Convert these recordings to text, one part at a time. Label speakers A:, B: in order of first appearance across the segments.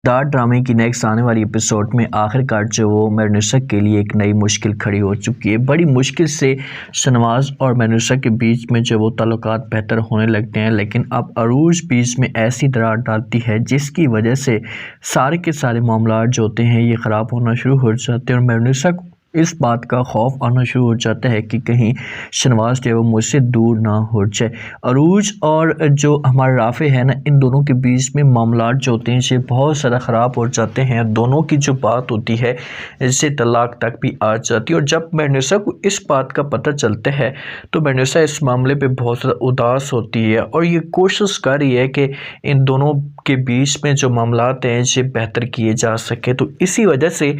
A: دار ڈرامے کی نیکسٹ آنے والی ایپیسوڈ میں آخر کار جو وہ مہرنسا کے لیے ایک نئی مشکل کھڑی ہو چکی ہے۔ بڑی مشکل سے شنواز اور مہرنسا کے بیچ میں جو وہ تعلقات بہتر ہونے لگتے ہیں، لیکن اب عروج بیچ میں ایسی درار ڈالتی ہے جس کی وجہ سے سارے کے سارے معاملات جو ہوتے ہیں یہ خراب ہونا شروع ہو جاتے ہیں، اور مہرنسا کو اس بات کا خوف آنا شروع ہو جاتا ہے کہ کہیں شنواز جو ہے وہ مجھ سے دور نہ ہو جائے۔ عروج اور جو ہمارا رافع ہے نا، ان دونوں کے بیچ میں معاملات جو ہوتے ہیں یہ بہت زیادہ خراب ہو جاتے ہیں، دونوں کی جو بات ہوتی ہے اس سے طلاق تک بھی آ جاتی ہے۔ اور جب مہرنسا کو اس بات کا پتہ چلتا ہے تو مہرنسا اس معاملے پہ بہت زیادہ اداس ہوتی ہے اور یہ کوشش کر رہی ہے کہ ان دونوں کے بیچ میں جو معاملات ہیں یہ بہتر کیے جا سکے، تو اسی وجہ سے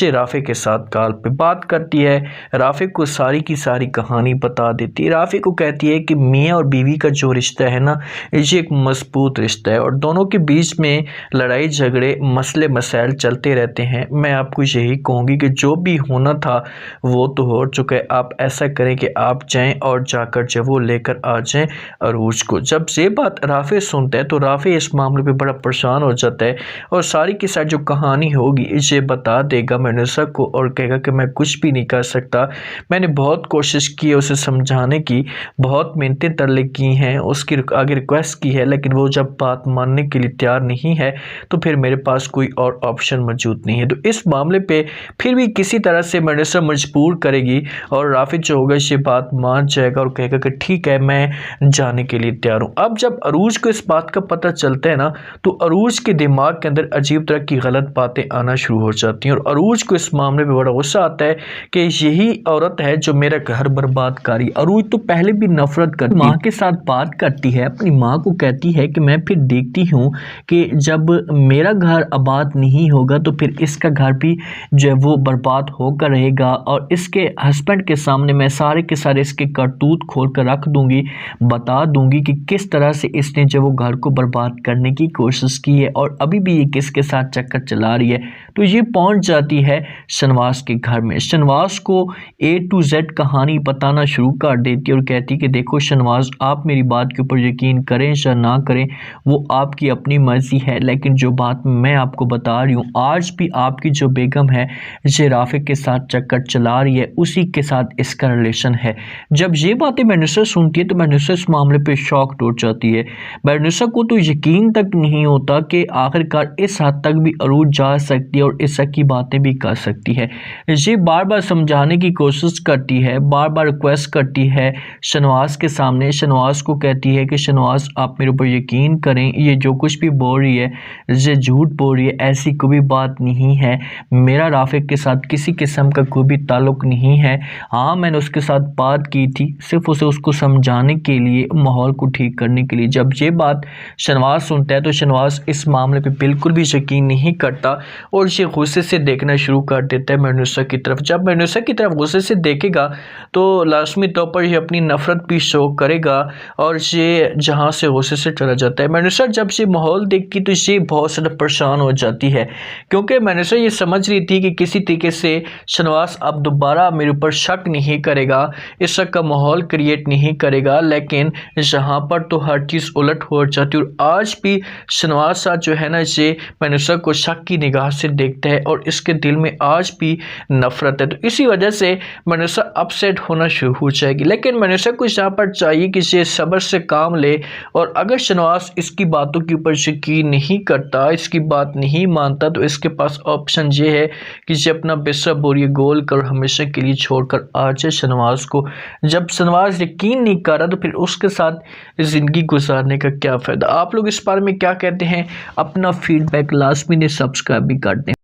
A: یہ رافع کے ساتھ کال پہ بات کرتی ہے، رافع کو ساری کی ساری کہانی بتا دیتی ہے۔ رافع کو کہتی ہے کہ میاں اور بیوی کا جو رشتہ ہے نا یہ ایک مضبوط رشتہ ہے اور دونوں کے بیچ میں لڑائی جھگڑے مسئلے مسائل چلتے رہتے ہیں۔ میں آپ کو یہی کہوں گی کہ جو بھی ہونا تھا وہ تو ہو چکا ہے، آپ ایسا کریں کہ آپ جائیں اور جا کر جب وہ لے کر آ جائیں عروج کو۔ جب یہ بات رافع سنتا ہے تو رافع اس معاملے پہ بڑا پریشان ہو جاتا ہے اور ساری کی ساری جو کہانی ہوگی یہ بتا دے گا مہرنسا کو اور کہے گا کہ میں کچھ بھی نہیں کر سکتا، میں نے بہت کوشش کی ہے اسے سمجھانے کی، بہت منتیں ترلے کی ہیں، اس کی آگے ریکویسٹ کی ہے، لیکن وہ جب بات ماننے کے لیے تیار نہیں ہے تو پھر میرے پاس کوئی اور آپشن موجود نہیں ہے۔ تو اس معاملے پہ پھر بھی کسی طرح سے مہرنسا مجبور کرے گی اور رافع جو ہوگا یہ بات مان جائے گا اور کہے گا کہ ٹھیک ہے میں جانے کے لیے تیار ہوں۔ اب جب عروج کو اس بات کا پتہ چلتا ہے نا تو عروج کے دماغ کے اندر عجیب طرح کی غلط باتیں آنا شروع ہو جاتی ہیں اور عروج کو اس معاملے پہ بڑا غصہ آتا ہے کہ یہی عورت ہے جو میرا گھر برباد کری۔ عروج تو پہلے بھی نفرت کرتی ماں کے ساتھ بات کرتی ہے، اپنی ماں کو کہتی ہے کہ میں پھر دیکھتی ہوں کہ جب میرا گھر آباد نہیں ہوگا تو پھر اس کا گھر بھی جو ہے وہ برباد ہو کر رہے گا اور اس کے ہسبینڈ کے سامنے میں سارے کے سارے اس کے کرتوت کھول کر رکھ دوں گی، بتا دوں گی کہ کس طرح سے اس نے جو وہ گھر کو برباد کرنے کی کوشش کی ہے اور ابھی بھی یہ کس کے ساتھ چکر چلا رہی ہے۔ تو یہ پہنچ جاتی ہے شنواز کے گھر میں، شنواز کو A to Z کہانی بتانا شروع کر دیتی اور کہتی کہ دیکھو شنواز، آپ میری بات کے اوپر یقین کریں یا نہ کریں وہ آپ کی اپنی مرضی ہے، لیکن جو بات میں آپ کو بتا رہی ہوں آج بھی آپ کی جو بیگم ہے یہ رافع کے ساتھ چکر چلا رہی ہے، اسی کے ساتھ اس کا ریلیشن ہے۔ جب یہ باتیں مہرنسا سنتی ہے تو مہرنسا اس معاملے پہ شاک ہو جاتی ہے۔ مہرنسا کو تو یقین تک نہیں ہوتا کہ آخرکار اس حد تک بھی عروج جا سکتی ہے اور اس کی باتیں بھی کر سکتی ہے۔ یہ بار بار سمجھانے کی کوشش کرتی ہے، بار بار ریکویسٹ کرتی ہے شنواز کے سامنے، شنواز کو کہتی ہے کہ شنواز آپ میرے اوپر یقین کریں، یہ جو کچھ بھی بول رہی ہے یہ جھوٹ بول رہی ہے، ایسی کوئی بات نہیں ہے، میرا رافع کے ساتھ کسی قسم کا کوئی بھی تعلق نہیں ہے۔ ہاں میں نے اس کے ساتھ بات کی تھی صرف اسے اس کو سمجھانے کے لیے، ماحول کو ٹھیک کرنے کے لیے۔ جب یہ بات شنواز سنتا ہے تو شنواز اس معاملے پہ بالکل بھی یقین نہیں کرتا اور یہ غصے سے دیکھنا شروع کر دیتا ہے مہرنسا کی طرف۔ جب مہرنسا کی طرف غصے سے دیکھے گا تو لازمی طور پر یہ اپنی نفرت بھی شو کرے گا اور یہ جہاں سے غصے سے چلا جاتا ہے۔ مہرنسا جب یہ ماحول دیکھتی تو یہ بہت زیادہ پریشان ہو جاتی ہے کیونکہ مہرنسا یہ سمجھ رہی تھی کہ کسی طریقے سے شنواز اب دوبارہ میرے اوپر شک نہیں کرے گا، اس شک کا ماحول کریٹ نہیں کرے گا، لیکن یہاں پر تو ہر چیز الٹ ہو جاتی ہے اور آج بھی شنواز ساتھ جو ہے نا یہ مہرنسا کو شک کی نگاہ سے دیکھتا ہے اور اس کے دل میں آج بھی نفرت ہے، تو اسی وجہ سے مہرنسا اپ سیٹ ہونا شروع ہو جائے گی۔ لیکن مہرنسا کو یہاں پر چاہیے کہ یہ صبر سے کام لے اور اگر شنواز اس کی باتوں کے اوپر یقین نہیں کرتا، اس کی بات نہیں مانتا تو اس کے پاس آپشن یہ ہے کہ یہ اپنا بسا بوریے گول کر ہمیشہ کے لیے چھوڑ کر آ جائے شنواز کو۔ جب شنواز یقین نہیں کر رہا تو پھر اس کے ساتھ زندگی گزارنے کا کیا فائدہ۔ آپ لوگ اس بارے میں کیا کہتے ہیں؟ اپنا فیڈ بیک لازمی نے سبسکرائب بھی کر دیں۔